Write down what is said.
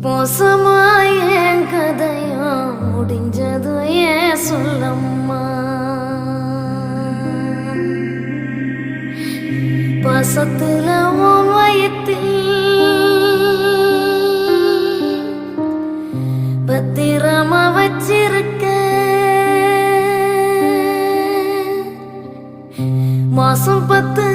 மோசமாய் என் கதையா முடிஞ்சது ஏன் சொல்லம்மா. பாசத்துல உன் வயத்தில் பத்திரமா வச்சிருக்க. மாசம் 10